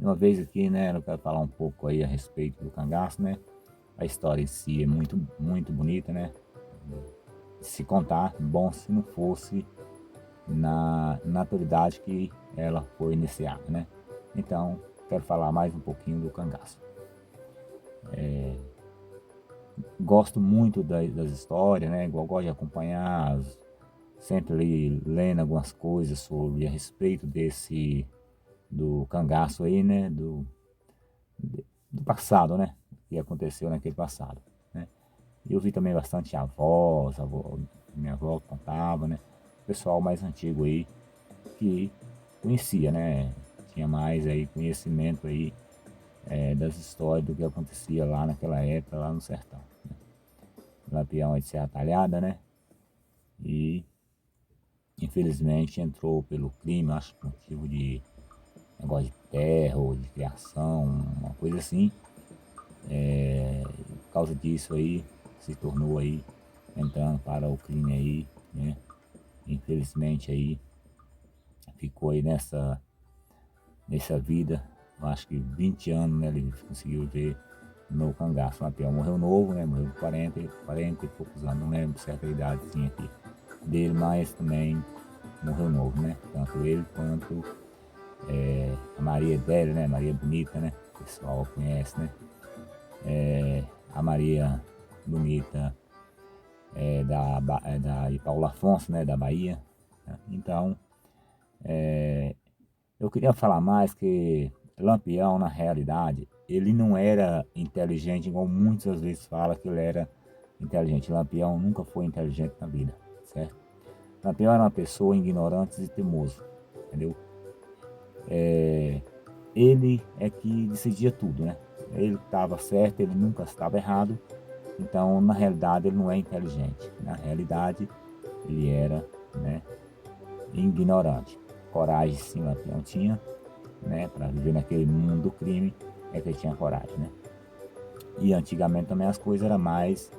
uma vez aqui, né, eu quero falar um pouco aí a respeito do cangaço, né? A história em si é muito bonita, né? Se contar, bom se não fosse na naturalidade que ela foi iniciada, né? Então, quero falar mais um pouquinho do cangaço. Gosto muito das histórias, né? Gosto de acompanhar, sempre ali lendo algumas coisas sobre a respeito do cangaço aí, né? Do passado, né? O que aconteceu naquele passado, né? Eu vi também bastante minha avó contava, né? O pessoal mais antigo aí que conhecia, né? Tinha mais aí conhecimento aí das histórias do que acontecia lá naquela época, lá no sertão. Lampião é de Serra Talhada, né? E infelizmente entrou pelo crime, acho que motivo de negócio de terra ou de criação, uma coisa assim. Por causa disso aí, se tornou aí, entrando para o crime aí, né? Infelizmente aí, ficou aí nessa vida, eu acho que 20 anos, né? Ele conseguiu ver no cangaço. O Lampião morreu novo, né? Morreu com 40 e poucos anos, não lembro certa idadezinha aqui dele, mas também morreu novo, né? Tanto ele quanto a Maria velha, né? Maria Bonita, né? O pessoal conhece, né? A Maria Bonita de Paulo Afonso, né? Da Bahia, né? Então, eu queria falar mais que Lampião, na realidade, ele não era inteligente, igual muitas vezes fala que ele era inteligente. Lampião nunca foi inteligente na vida, certo? Lampião era uma pessoa ignorante e teimoso, entendeu? Ele é que decidia tudo, né? Ele estava certo, ele nunca estava errado. Então, na realidade, ele não é inteligente. Na realidade, ele era, né, ignorante. Coragem, sim, Lampião tinha, né, para viver naquele mundo do crime, é que ele tinha coragem, né? E antigamente também as coisas eram mais,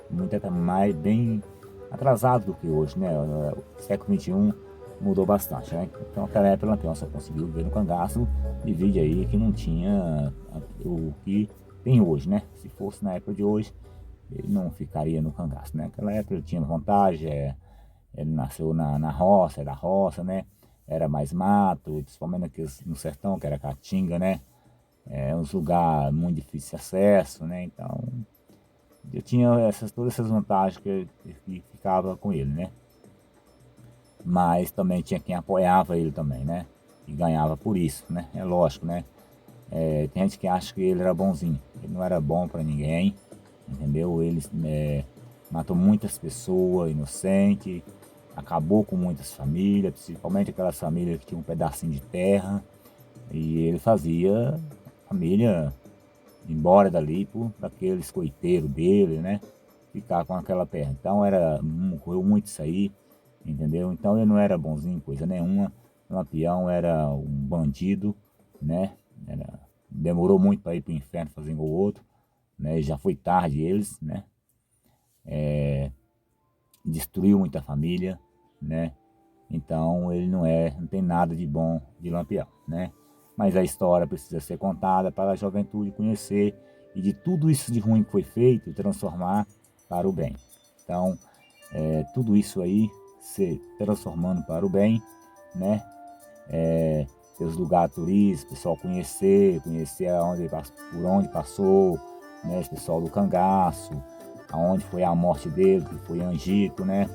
muito mais bem atrasadas do que hoje, né? O século XXI mudou bastante, né? Então naquela época o Lampião só conseguiu ver no cangaço e vídeo aí que não tinha o que tem hoje, né? Se fosse na época de hoje, ele não ficaria no cangaço, né? Naquela época ele tinha vantagem, ele nasceu na roça, é da roça, né? Era mais mato, principalmente aqui no sertão, que era Caatinga, né? É uns lugares muito difícil de acesso, né? Então, eu tinha todas essas vantagens que ficava com ele, né? Mas também tinha quem apoiava ele também, né? E ganhava por isso, né? É lógico, né? Tem gente que acha que ele era bonzinho. Ele não era bom para ninguém, entendeu? Ele matou muitas pessoas inocentes, acabou com muitas famílias, principalmente aquelas famílias que tinham um pedacinho de terra. E ele fazia a família ir embora dali para aquele escoiteiro dele, né? Ficar com aquela terra. Então morreu muito isso aí, entendeu? Então ele não era bonzinho, coisa nenhuma. O Lampião era um bandido, né? Demorou muito para ir para o inferno fazer igual o outro, né? Já foi tarde eles, né? Destruiu muita família, né? Então ele não tem nada de bom de Lampião, né? Mas a história precisa ser contada para a juventude conhecer e de tudo isso de ruim que foi feito, transformar para o bem. Então, tudo isso aí se transformando para o bem, né? Os lugares turísticos, pessoal conhecer por onde passou, né? Esse pessoal do cangaço, aonde foi a morte dele, que foi Angito, né?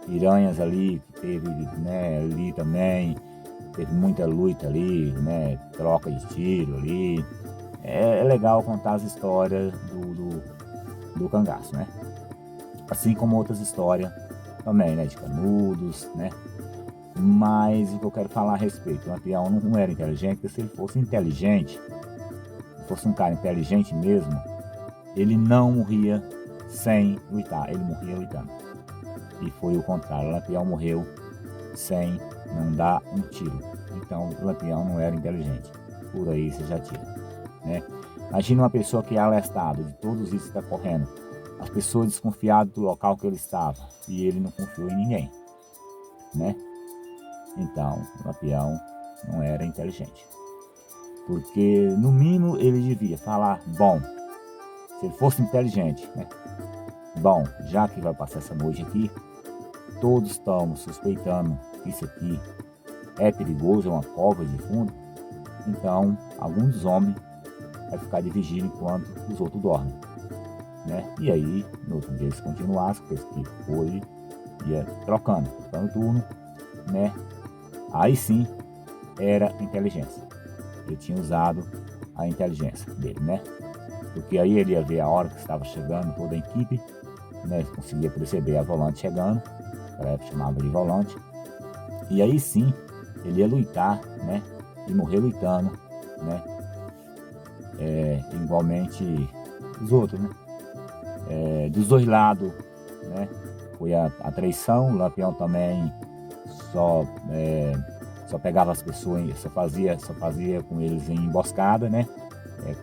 Piranhas ali, que teve, né, ali também, teve muita luta ali, né? Troca de tiro ali. É legal contar as histórias do cangaço, né? Assim como outras histórias também, né? De Canudos, né? Mas o que eu quero falar a respeito, o Lampião não era inteligente, porque se ele fosse inteligente, se fosse um cara inteligente mesmo, ele não morria sem lutar, ele morria lutando. E foi o contrário, o Lampião morreu sem não dar um tiro. Então o Lampião não era inteligente. Por aí você já tira, né? Imagina uma pessoa que é alertado de todos isso que está correndo. As pessoas desconfiadas do local que ele estava. E ele não confiou em ninguém, né? Então, o Lampião não era inteligente. Porque, no mínimo, ele devia falar, bom, se ele fosse inteligente, né? Bom, já que vai passar essa noite aqui, todos estamos suspeitando que isso aqui é perigoso, é uma cova de fundo, então algum dos homens vai ficar de vigília enquanto os outros dormem, né? E aí, no outro dia eles continuassem, porque esse foi, ia trocando turno, né? Aí sim, era inteligência. Ele tinha usado a inteligência dele, né? Porque aí ele ia ver a hora que estava chegando toda a equipe, né? Conseguia perceber a volante chegando, naquela época chamava de volante, e aí sim ele ia lutar, né? E morrer lutando, né? Igualmente os outros, né? Dos dois lados, né? Foi a traição. O Lampião também só pegava as pessoas, só fazia com eles em emboscada, né?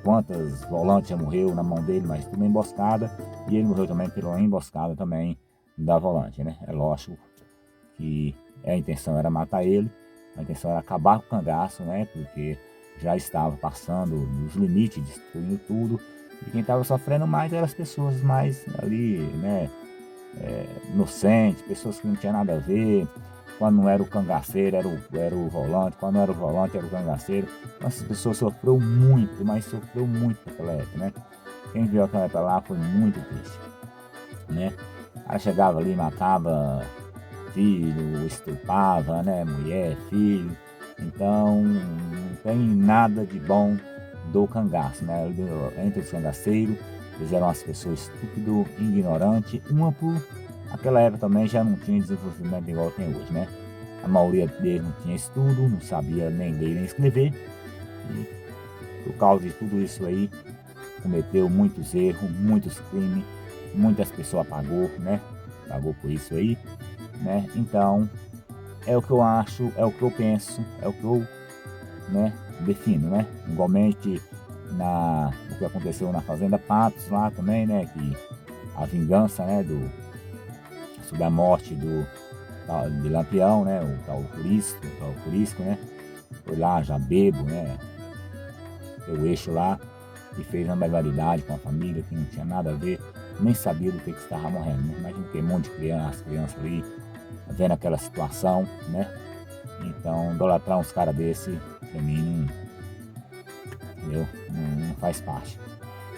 Quantas volantes já morreu na mão dele, mas tudo em emboscada, e ele morreu também pela emboscada também da volante, né? É lógico que a intenção era matar ele, a intenção era acabar com o cangaço, né? Porque já estava passando dos limites, destruindo tudo, e quem estava sofrendo mais eram as pessoas mais ali, né? Inocentes, pessoas que não tinham nada a ver. Quando não era o cangaceiro, era o volante. Quando não era o volante, era o cangaceiro. Então, essas pessoas sofreu muito, mas sofreu muito naquela época, né? Quem viu aquela época lá foi muito triste, né? Ela chegava ali, matava filho, estuprava, né? Mulher, filho. Então, não tem nada de bom do cangaço, né? Entre os cangaceiros, eles eram as pessoas estúpidas, ignorantes. Uma por aquela época também já não tinha desenvolvimento igual tem hoje, né? A maioria deles não tinha estudo, não sabia nem ler nem escrever. E por causa de tudo isso aí, cometeu muitos erros, muitos crimes, muitas pessoas pagou, né? Pagou por isso aí, né? Então, é o que eu acho, é o que eu penso, é o que eu, né, defino, né? Igualmente o que aconteceu na Fazenda Patos lá também, né? Que a vingança, né, sobre a morte de Lampião, né? O tal Curisco, né? Foi lá já bebo, né? O eixo lá, que fez uma barbaridade com a família, que não tinha nada a ver, nem sabia do que estava morrendo, né? Imagina que um monte de criança ali, vendo aquela situação, né? Então, idolatrar uns caras desse, pra mim, entendeu? Não faz parte.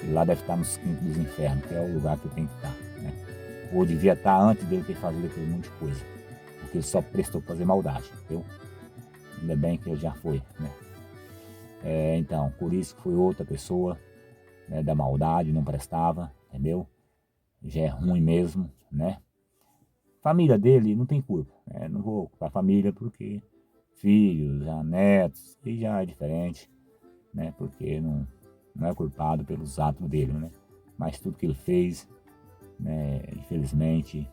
E lá deve estar nos quintos dos infernos, que é o lugar que eu tenho que estar, né? Ou devia estar antes dele ter feito aquele monte de coisa, porque ele só prestou pra fazer maldade, entendeu? Ainda bem que ele já foi, né? Então, por isso que foi outra pessoa, né, da maldade, não prestava, entendeu? Já é ruim mesmo, né? Família dele não tem culpa, né? Não vou culpar a família porque filhos, já netos, e já é diferente, né? Porque não é culpado pelos atos dele, né? Mas tudo que ele fez, né? Infelizmente,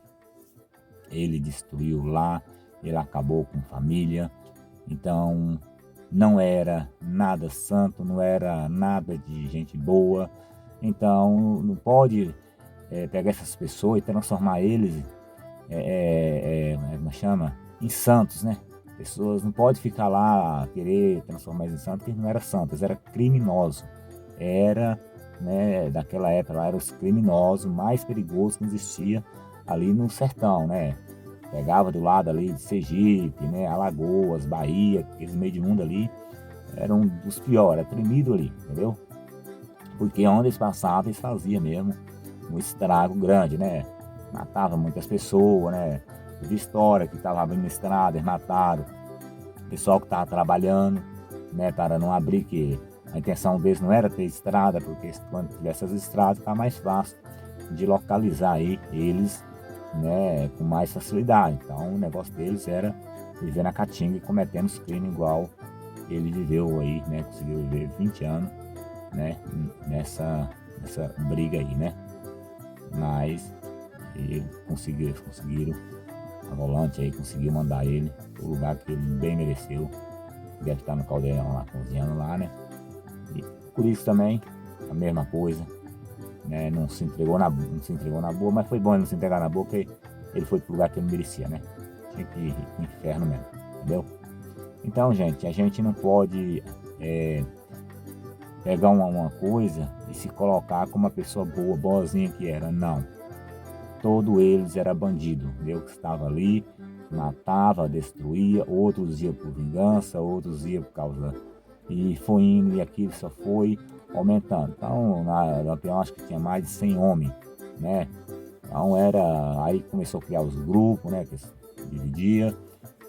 ele destruiu lá, ele acabou com família, então não era nada santo, não era nada de gente boa, então não pode pegar essas pessoas e transformar eles, como chama? Em santos, né? Pessoas não podem ficar lá querer transformar eles em santos, porque não era santos, era criminoso, era, né, daquela época lá, eram os criminosos mais perigosos que existia ali no sertão, né? Pegava do lado ali de Sergipe, né, Alagoas, Bahia, aqueles meio de mundo ali, eram dos piores, era tremido ali, entendeu? Porque onde eles passavam, eles faziam mesmo um estrago grande, né? Matava muitas pessoas, né? De história que estava abrindo estrada, eles mataram o pessoal que estava trabalhando, né? Para não abrir, que a intenção deles não era ter estrada, porque quando tivesse as estradas, fica mais fácil de localizar aí eles, né, com mais facilidade. Então o negócio deles era viver na caatinga e cometendo os crimes igual ele viveu aí, né? Conseguiu viver 20 anos, né? Nessa briga aí, né? Mas eles conseguiram, a volante aí conseguiu mandar ele pro lugar que ele bem mereceu. Deve estar no caldeirão lá, cozinhando lá, né? E por isso também, a mesma coisa, né? Não se entregou na boa, mas foi bom ele não se entregar na boa, porque ele foi pro lugar que ele merecia, né? Tinha que ir pro inferno mesmo, entendeu? Então, gente, a gente não pode pegar uma coisa e se colocar como uma pessoa boa, boazinha que era. Não. Todos eles eram bandidos. Eu que estava ali, matava, destruía, outros iam por vingança, outros iam por causa. E foi indo, e aquilo só foi aumentando. Então, na Lampião, acho que tinha mais de 100 homens, né? Então, aí começou a criar os grupos, né? Que se dividia.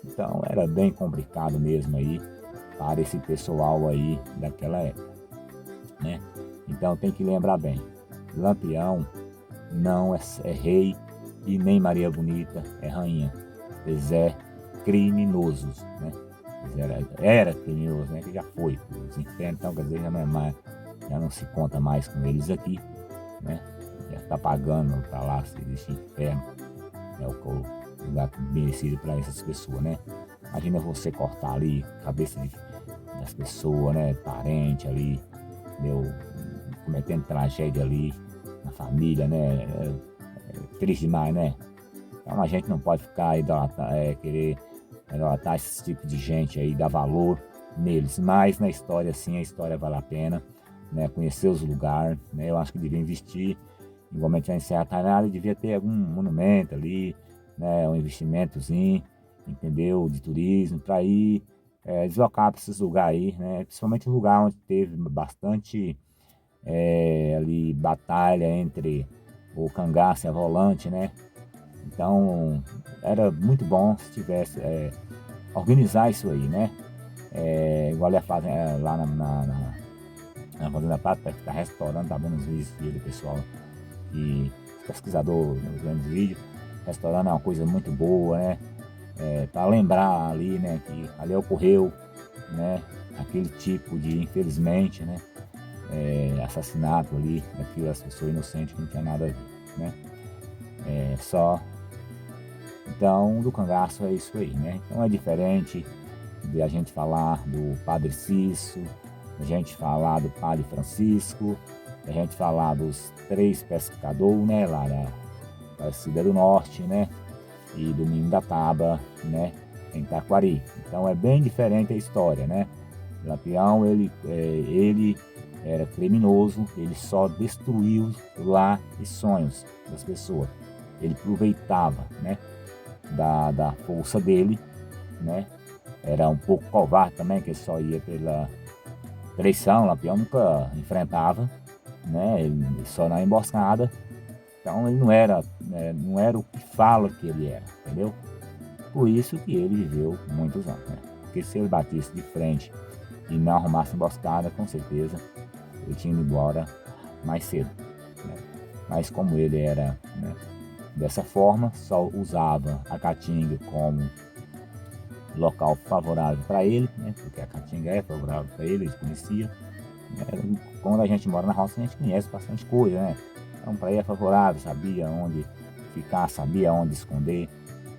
Então, era bem complicado mesmo aí para esse pessoal aí daquela época, né? Então, tem que lembrar bem: Lampião não é rei e nem Maria Bonita é rainha. Eles é criminosos, né? Era criminoso, né? Que já foi os infernos, então quer dizer, já não é mais, já não se conta mais com eles aqui, né? Já está pagando para lá se existe inferno, é o lugar merecido para essas pessoas, né? Imagina você cortar ali a cabeça das pessoas, né? Parente ali, cometendo tragédia ali na família, né? É triste demais, né? Então a gente não pode ficar querer idolatrar esse tipo de gente aí, dar valor neles. Mas na história, sim, a história vale a pena, né? Conhecer os lugares, né? Eu acho que devia investir, igualmente em Serra Talhada, devia ter algum monumento ali, né? Um investimentozinho, entendeu? De turismo, para ir deslocar para esses lugares aí, né? Principalmente o lugar onde teve bastante ali batalha entre o cangaço e a volante, né? Então era muito bom se tivesse organizar isso aí, né? Igual ia fazer lá na Fazenda Prata, que está restaurando, tá vendo os vídeos do pessoal e pesquisador nos grandes vídeos. Restaurando é uma coisa muito boa, né? Para lembrar ali, né, que ali ocorreu, né, aquele tipo de, infelizmente, né, assassinato ali daquelas pessoas inocentes que não tinha nada a ver, né? Então, do cangaço é isso aí, né? Então é diferente de a gente falar do Padre Cício, a gente falar do Padre Francisco, a gente falar dos 3 pescadores, né, lá da Cidade do Norte, né, e do Ninho da Taba, né, em Taquari. Então é bem diferente a história, né? Lampião, ele era criminoso, ele só destruiu lá os sonhos das pessoas. Ele aproveitava, né, da força dele, né? Era um pouco covarde também, que ele só ia pela traição. Lampião nunca enfrentava, né? Ele só na emboscada. Então ele não era o que fala que ele era, entendeu? Por isso que ele viveu muitos anos, né? Porque se ele batesse de frente e não arrumasse emboscada, com certeza ele tinha ido embora mais cedo, né? Mas como ele era, né, dessa forma, só usava a Caatinga como local favorável para ele, né? Porque a Caatinga é favorável para ele, ele conhecia, né? Quando a gente mora na roça, a gente conhece bastante coisa, né? Então para ele é favorável, sabia onde ficar, sabia onde esconder.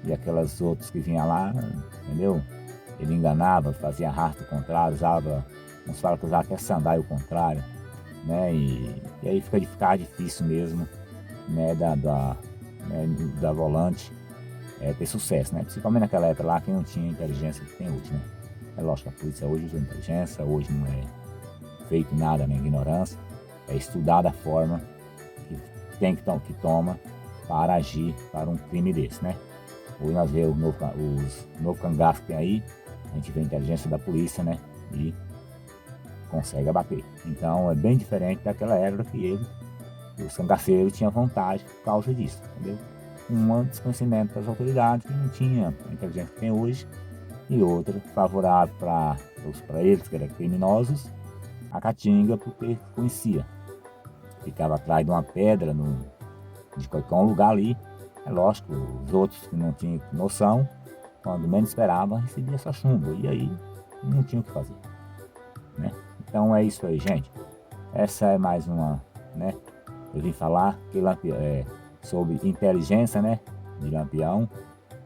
E aquelas outras que vinham lá, entendeu? Ele enganava, fazia arrasto contrário, usava, uns falam que usava até sandália ao contrário, né? E aí fica difícil mesmo, né, da volante ter sucesso, né? Principalmente naquela época lá que não tinha inteligência que tem hoje, né? É lógico que a polícia hoje usa inteligência, hoje não é feito nada na ignorância, é estudada a forma que toma para agir para um crime desse, né? Hoje nós vemos os novos cangaços que tem aí, a gente vê a inteligência da polícia, né? E consegue abater. Então é bem diferente daquela época que os cangaceiros tinham vontade por causa disso, entendeu? Um desconhecimento das autoridades que não tinha a inteligência que tem hoje, e outra favorável para eles, que eram criminosos, a Caatinga, porque conhecia. Ficava atrás de uma pedra, de qualquer lugar ali. É lógico, os outros que não tinham noção, quando menos esperava, recebia essa chumbo. E aí não tinha o que fazer, né? Então é isso aí, gente. Essa é mais uma, né? Eu vim falar sobre inteligência, né? De Lampião.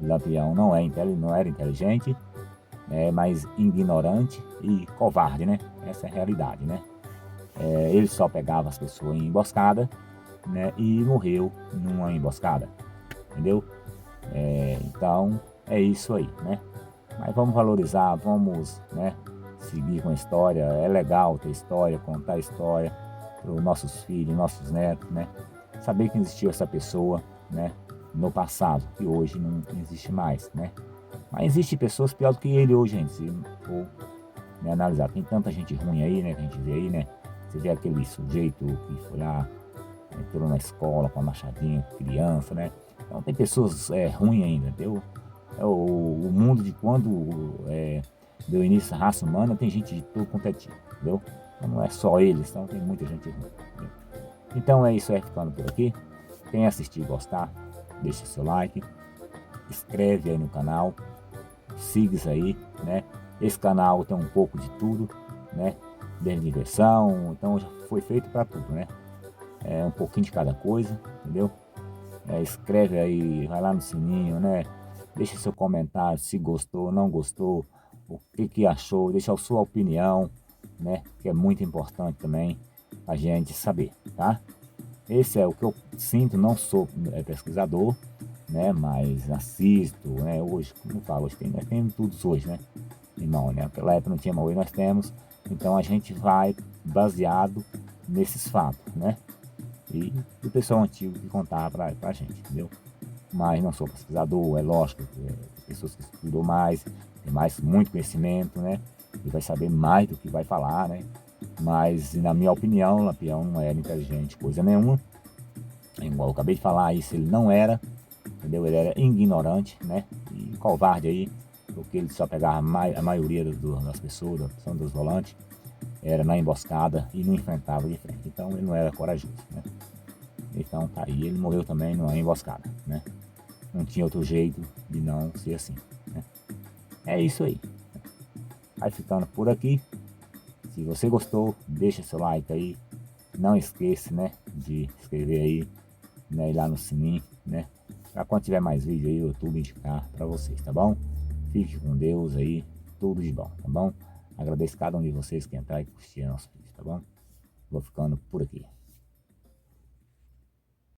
Lampião não era inteligente, mas ignorante e covarde, né? Essa é a realidade, né? Ele só pegava as pessoas em emboscada, né? E morreu numa emboscada, entendeu? Então é isso aí, né? Mas vamos valorizar, vamos, né, seguir com a história. É legal ter história, contar história para os nossos filhos, nossos netos, né? Saber que existiu essa pessoa, né, no passado, que hoje não existe mais, né? Mas existe pessoas pior do que ele hoje, gente, se for, né, analisar. Tem tanta gente ruim aí, né, que a gente vê aí, né? Você vê aquele sujeito que foi lá, entrou na escola com a machadinha, criança, né? Então tem pessoas ruins ainda, entendeu? O mundo de quando deu início à raça humana, tem gente de tudo quanto é tipo, entendeu? Então não é só eles, então tem muita gente ruim. Entendeu? Então é isso aí, ficando por aqui. Quem assistir e gostar, deixa seu like, inscreve aí no canal, siga isso aí, né? Esse canal tem um pouco de tudo, né? Desde diversão, então já foi feito para tudo, né? É um pouquinho de cada coisa, entendeu? Escreve aí, vai lá no sininho, né? Deixa seu comentário se gostou, não gostou, o que achou, deixa a sua opinião, né? Que é muito importante também a gente saber, tá? Esse é o que eu sinto, não sou pesquisador, né? Mas assisto, né? Hoje, como eu falo, hoje nós temos tudo hoje, né? Irmão, né? Naquela época não tinha, mas hoje nós temos. Então a gente vai baseado nesses fatos, né? E o pessoal antigo que contava pra gente, entendeu? Mas não sou pesquisador, é lógico, pessoas que estudam mais, tem mais muito conhecimento, né? E vai saber mais do que vai falar, né? Mas, na minha opinião, Lampião não era inteligente, coisa nenhuma. Igual eu acabei de falar isso, ele não era, entendeu? Ele era ignorante, né? E covarde aí, porque ele só pegava a maioria das pessoas, da opção dos volantes, era na emboscada e não enfrentava de frente. Então ele não era corajoso, né? Então tá aí, ele morreu também numa emboscada, né? Não tinha outro jeito de não ser assim, né? É isso aí. Vai ficando por aqui. Se você gostou, deixa seu like aí. Não esqueça, né, de inscrever aí, né, e lá no sininho, né? Pra quando tiver mais vídeo aí, o YouTube indicar pra vocês, tá bom? Fique com Deus aí, tudo de bom, tá bom? Agradeço cada um de vocês que entrar e curtir nosso vídeo, tá bom? Vou ficando por aqui.